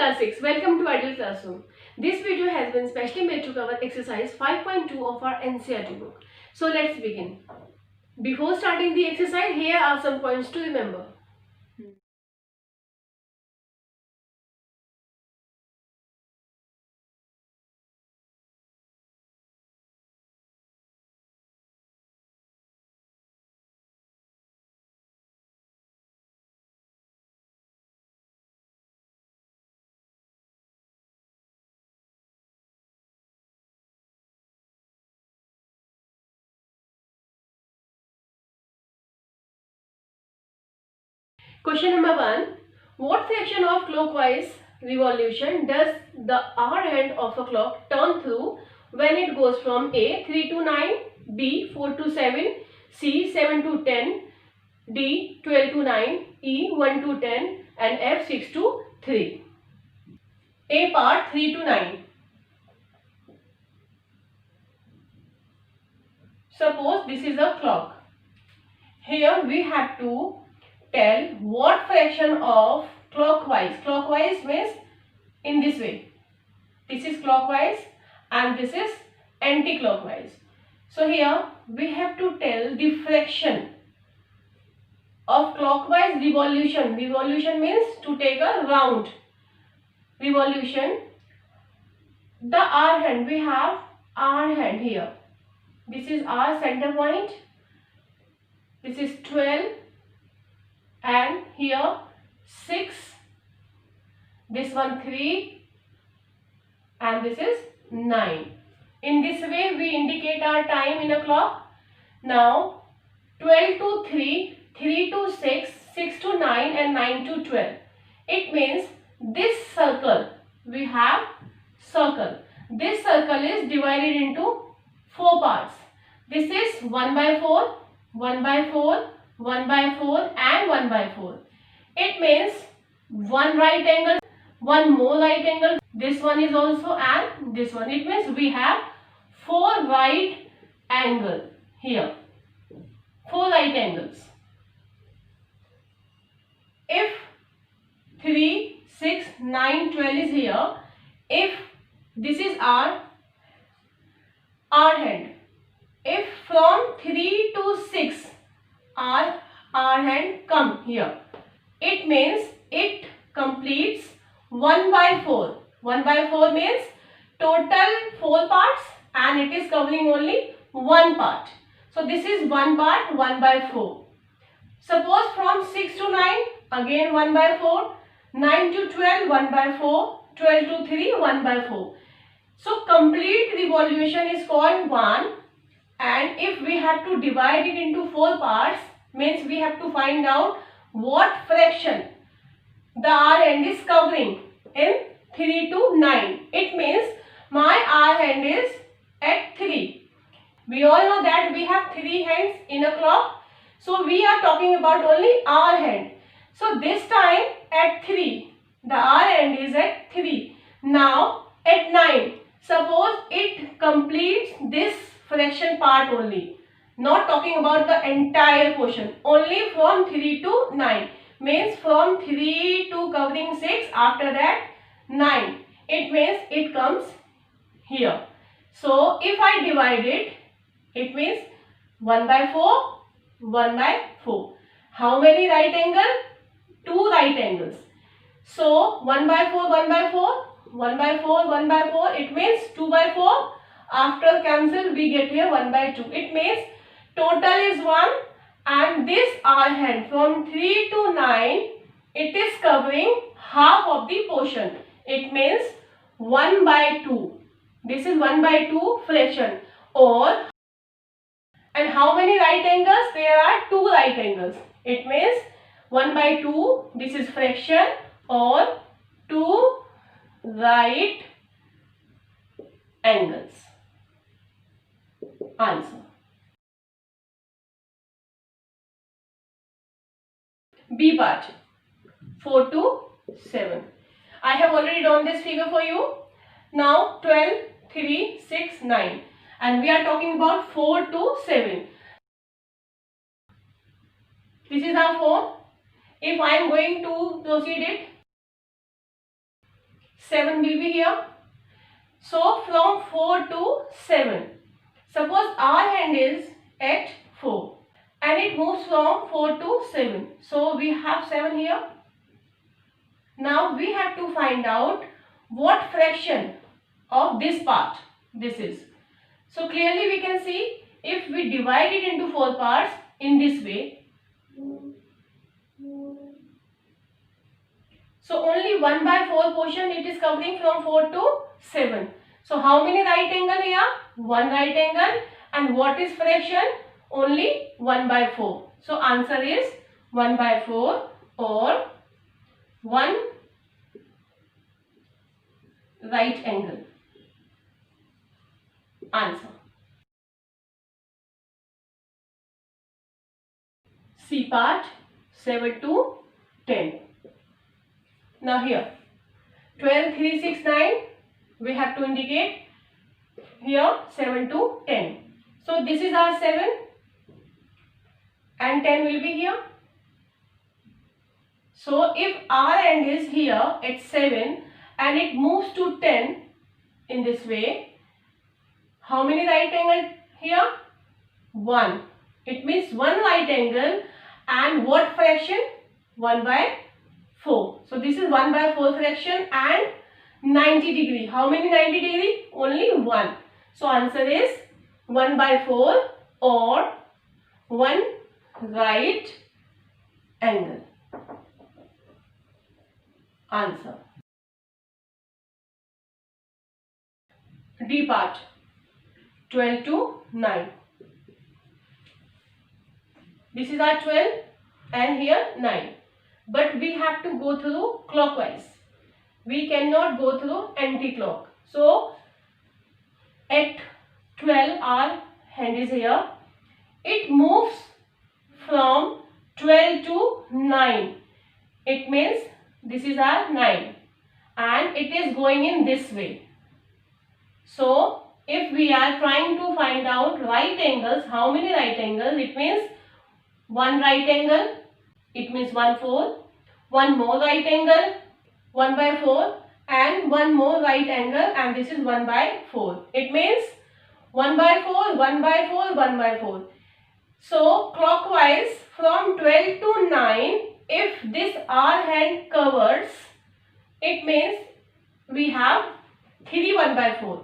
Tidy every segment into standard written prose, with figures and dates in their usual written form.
class 6. Welcome to Ideal Classroom. This video has been specially made to cover exercise 5.2 of our NCERT book. So let's begin. Before starting the exercise, here are some points to remember. Question number 1. What fraction of clockwise revolution does the hour hand of a clock turn through when it goes from A 3 to 9, B 4 to 7, C 7 to 10, D 12 to 9, E 1 to 10 and F 6 to 3. A part 3 to 9. Suppose this is a clock. Here we have to tell what fraction of clockwise. Clockwise means in this way. This is clockwise and this is anti-clockwise. So here we have to tell the fraction of clockwise revolution. Revolution means to take a round. Revolution. The hour hand, we have hour hand here. This is our center point. This is 12 and here 6. This one 3 and this is 9. In this way we indicate our time in a clock. Now 12 to 3, 3 to 6, 6 to 9 and 9 to 12. It means this circle, we have circle. This circle is divided into 4 parts. This is 1 by 4, 1 by 4, 1 by 4 and 1 by 4. It means one right angle, one more right angle. This one is also and this one. It means we have 4 right angle here. 4 right angles. If 3, 6, 9, 12 is here, if this is our hand. If from 3 to 6 our hand come here, it means it completes 1 by 4. 1 by 4 means total 4 parts and it is covering only 1 part. So this is 1 part, 1 by 4. Suppose from 6 to 9, again 1 by 4, 9 to 12, 1 by 4, 12 to 3, 1 by 4. So complete revolution is called 1, and if we have to divide it into 4 parts, means we have to find out what fraction the hour hand is covering in 3 to 9. It means my hour hand is at 3. We all know that we have 3 hands in a clock. So we are talking about only hour hand. So this time at 3, the hour hand is at 3. Now at 9, suppose it completes this fraction part only. Not talking about the entire portion. Only from 3 to 9. Means from 3 to covering 6. After that 9. It means it comes here. So if I divide it, it means 1 by 4, 1 by 4. How many right angle? 2 right angles. So 1 by 4, 1 by 4, 1 by 4, 1 by 4. It means 2 by 4. After cancel we get here 1 by 2. It means total is 1 and this hour hand from 3 to 9, it is covering half of the portion. It means 1 by 2. This is 1 by 2 fraction. Or, and how many right angles? There are 2 right angles. It means 1 by 2, this is fraction, or 2 right angles. Answer. B part 4 to 7. I have already drawn this figure for you. Now 12, 3, 6, 9 and we are talking about 4 to 7. This is our 4. If I am going to proceed it, 7 will be here. So from 4 to 7. Suppose our hand is at 4 and it moves from 4 to 7. So we have 7 here. Now we have to find out what fraction of this part this is. So clearly we can see if we divide it into 4 parts in this way. So only 1/4 portion it is covering from 4 to 7. So how many right angle here? 1 right angle. And what is fraction? Only 1/4. So answer is 1/4 or 1 right angle. Answer. C part 7 to 10. Now here 12, 3, 6, 9 we have to indicate here 7 to 10. So this is our 7 and 10 will be here. So if our end is here at 7 and it moves to 10 in this way, how many right angle here? 1. It means 1 right angle and what fraction? 1/4. So this is 1/4 fraction and 90 degree. How many 90 degree? Only 1. So answer is 1/4 or 1 right angle. Answer. D part 12 to 9. This is our 12 and here 9. But we have to go through clockwise. We cannot go through anti-clock. So at 12 our hand is here. It moves from 12 to 9. It means this is our 9 and it is going in this way. So if we are trying to find out right angles, how many right angles? It means 1 right angle, it means 1/4, 1 more right angle, 1/4 and 1 more right angle and this is 1/4. It means 1/4, 1/4, 1/4. So clockwise from 12 to 9, if this R hand covers, it means we have 3 1/4.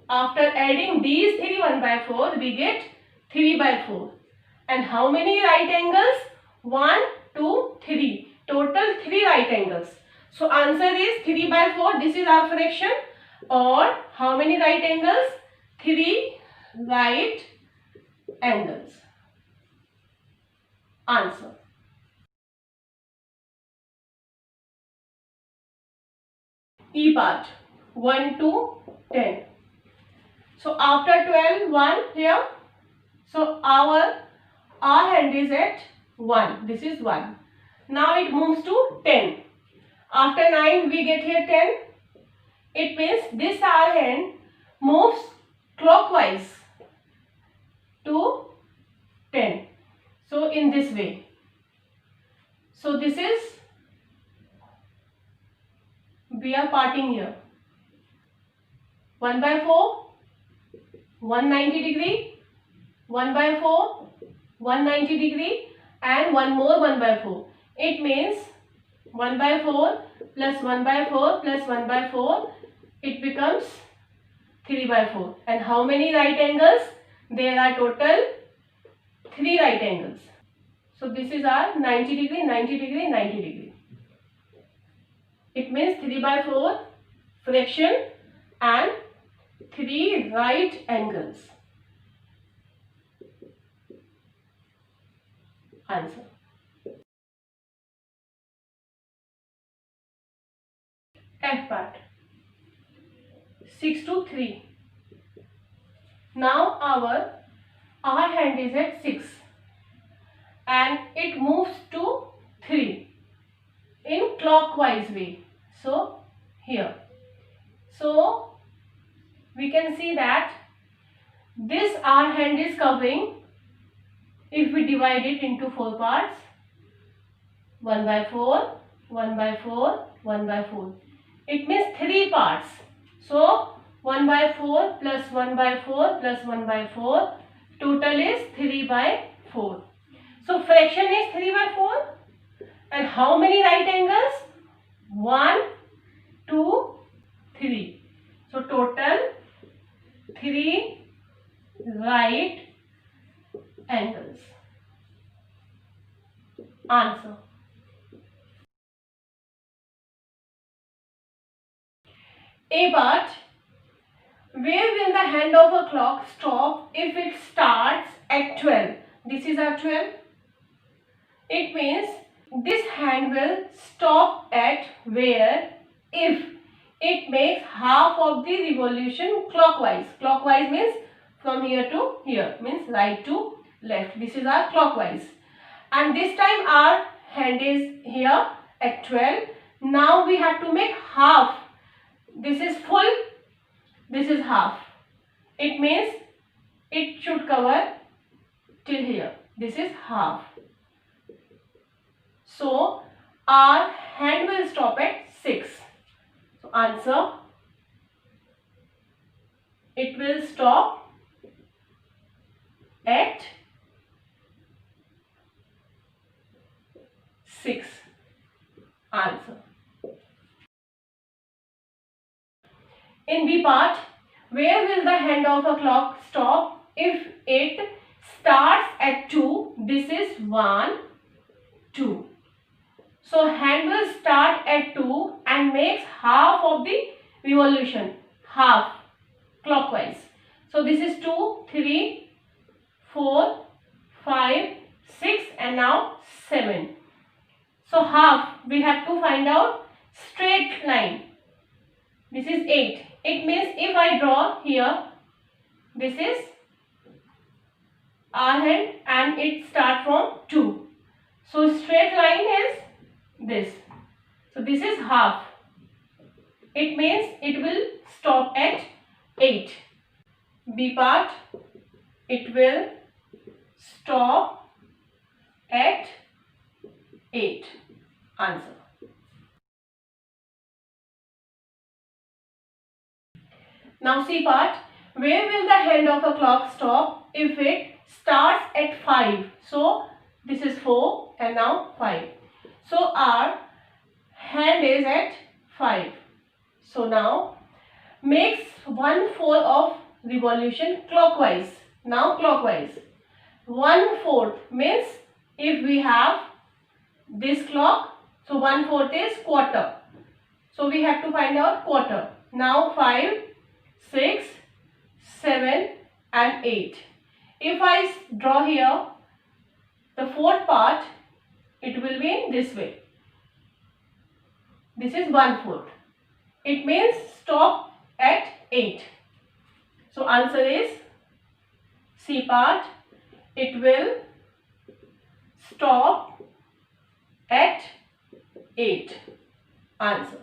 After adding these 3 1/4, we get 3/4. And how many right angles? 1, 2, 3. Total 3 right angles. So answer is 3/4. This is our fraction. Or how many right angles? 3 right angles. Answer. E part 1 to 10. So after 12, 1 here. So our hand is at 1. This is 1. Now it moves to 10. After 9 we get here 10. It means this our hand moves clockwise to 10. So in this way. So this is, we are parting here. 1/4, 190 degree, 1/4, 190 degree and 1 more 1/4. It means 1/4 plus 1/4 plus 1/4, it becomes 3/4. And how many right angles? There are total 3 right angles. So this is our 90 degree, 90 degree, 90 degree. It means 3/4 fraction and 3 right angles. Answer. F part 6 to 3. Now our hand is at 6 and it moves to 3 in clockwise way. So here. So we can see that this our hand is covering, if we divide it into 4 parts, 1/4, 1/4, 1/4. it means 3 parts. So 1 by 4 plus 1 by 4 plus 1 by 4, total is 3 by 4. So fraction is 3 by 4. And how many right angles? 1, 2, 3. So total 3 right angles. Answer. A part. Where will the hand of a clock stop if it starts at 12? This is our 12. It means this hand will stop at where if it makes half of the revolution clockwise. Clockwise means from here to here, means right to left. This is our clockwise. And this time our hand is here at 12. Now we have to make half. This is full, this is half. It means it should cover till here. This is half. So our hand will stop at 6. So answer, it will stop at 6. Answer. In B part, where will the hand of a clock stop if it starts at 2? This is 1, 2. So hand will start at 2 and makes half of the revolution, half clockwise. So this is 2, 3, 4, 5, 6 and now 7. So half we have to find out straight line. This is 8. It means if I draw here, this is our hand and it starts from 2. So straight line is this. So this is half. It means it will stop at 8. B part, it will stop at 8. Answer. Now C part, where will the hand of a clock stop if it starts at 5? So this is 4 and now 5. So our hand is at 5. So now makes 1/4 of revolution clockwise. Now clockwise. 1/4 means if we have this clock, so 1/4 is quarter. So we have to find out quarter. Now 5, 6, 7 and 8. If I draw here the fourth part, it will be in this way. This is 1/4. It means stop at 8. So answer is C part. It will stop at 8. Answer.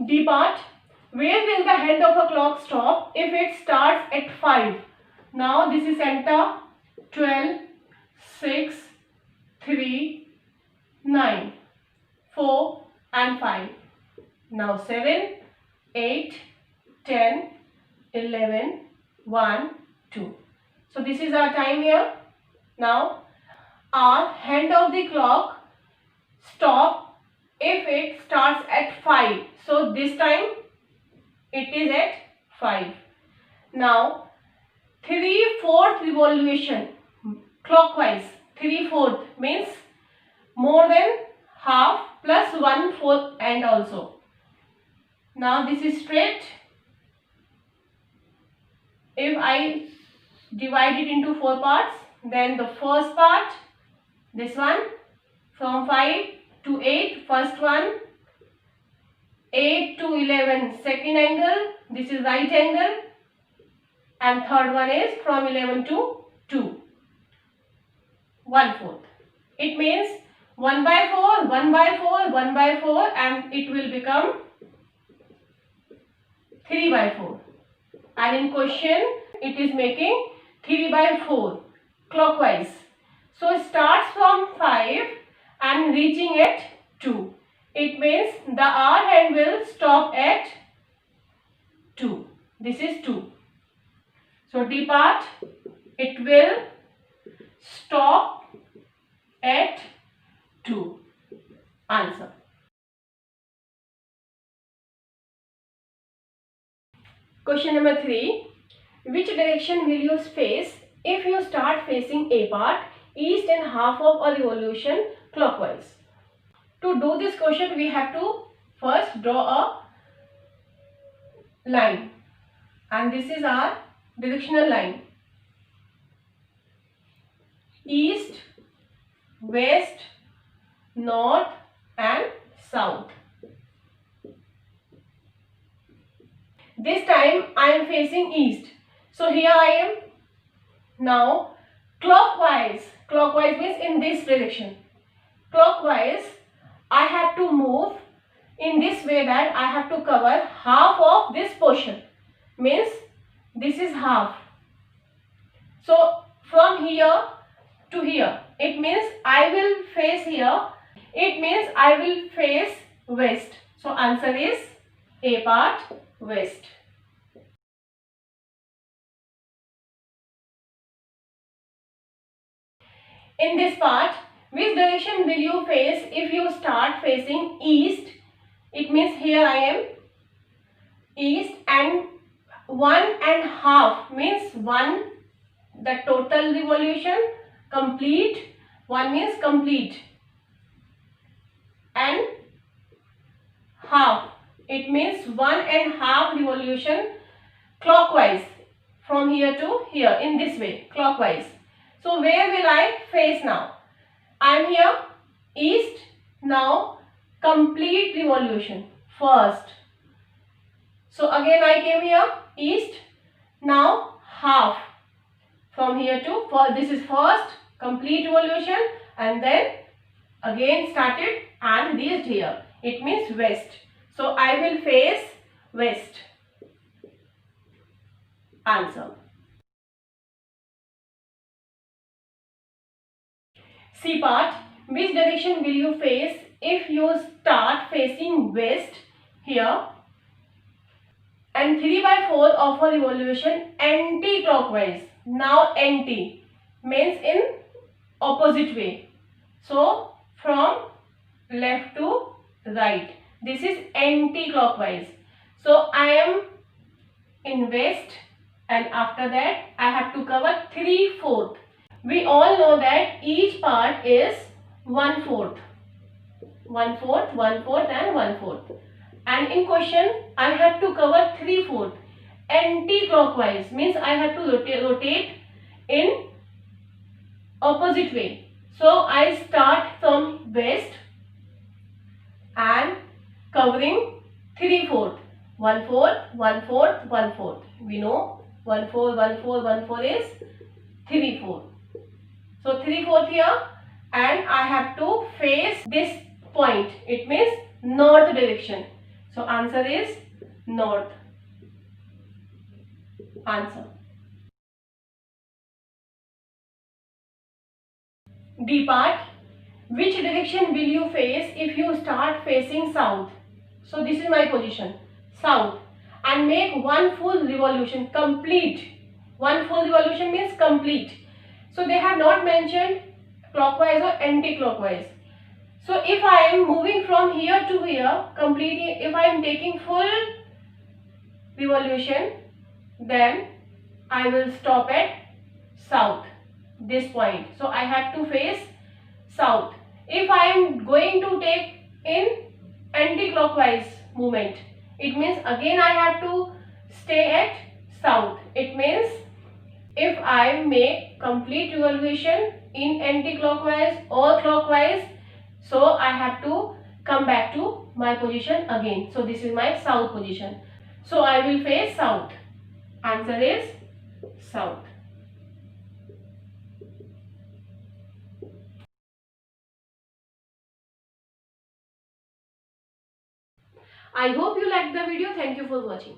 D part. Where will the hand of a clock stop if it starts at 5? Now this is center. 12, 6, 3, 9, 4 and 5. Now 7, 8, 10, 11, 1, 2. So this is our time here. Now our hand of the clock stop if it starts at 5. So this time it is at 5. Now 3/4 revolution clockwise. 3/4 means more than half plus 1/4 and also. Now this is straight. If I divide it into 4 parts, then the first part, this one, from 5 to 8, first one, 8 to 11, second angle, this is right angle, and third one is from 11 to 2, 1/4. It means 1 by 4, 1 by 4, 1 by 4 and it will become 3 by 4. And in question, it is making 3 by 4 clockwise. So it starts from 5 and reaching at 2. It This is 2. So D part, it will stop at 2. Answer. Question number 3. Which direction will you face if you start facing A part, east and half of a revolution clockwise? To do this question, we have to first draw a line, and this is our directional line. East, west, north and south. This time I am facing east. So here I am now clockwise. Clockwise means in this direction. Clockwise, I have to move in this way that I have to cover half of this portion. Means this is half. So from here to here, it means I will face here. It means I will face west. So answer is A part, west. In this part, which direction will you face if you start facing east? It means here I am east, and 1.5 means 1, the total revolution, complete, 1 means complete, and half, it means 1.5 revolution clockwise from here to here, in this way, clockwise. So where will I face now? I am here east. Now complete revolution first. So again I came here east. Now half from here to, for this is first complete revolution, and then again started and reached here. It means west. So I will face west. Answer. C part, which direction will you face if you start facing west here and 3/4 of a revolution anti-clockwise? Now anti means in opposite way. So from left to right. This is anti-clockwise. So I am in west, and after that I have to cover 3/4. We all know that each part is 1/4. 1/4, 1/4 and 1/4. And in question I have to cover 3/4. Anti-clockwise means I have to rotate in opposite way. So I start from west and covering 3/4. 1/4, 1/4, 1/4. We know 1/4, 1/4, 1/4 is 3/4. So 3/4 here, and I have to face this point. It means north direction. So answer is north. Answer. D part, which direction will you face if you start facing south? So this is my position, south, and make one full revolution, complete. One full revolution means complete. So they have not mentioned clockwise or anti-clockwise. So if I am moving from here to here, completing, if I am taking full revolution, then I will stop at south, this point. So I have to face south. If I am going to take in anti-clockwise movement, it means again I have to stay at south. It means if I make complete revolution in anti-clockwise or clockwise, so I have to come back to my position again. So this is my south position. So I will face south. Answer is south. I hope you liked the video. Thank you for watching.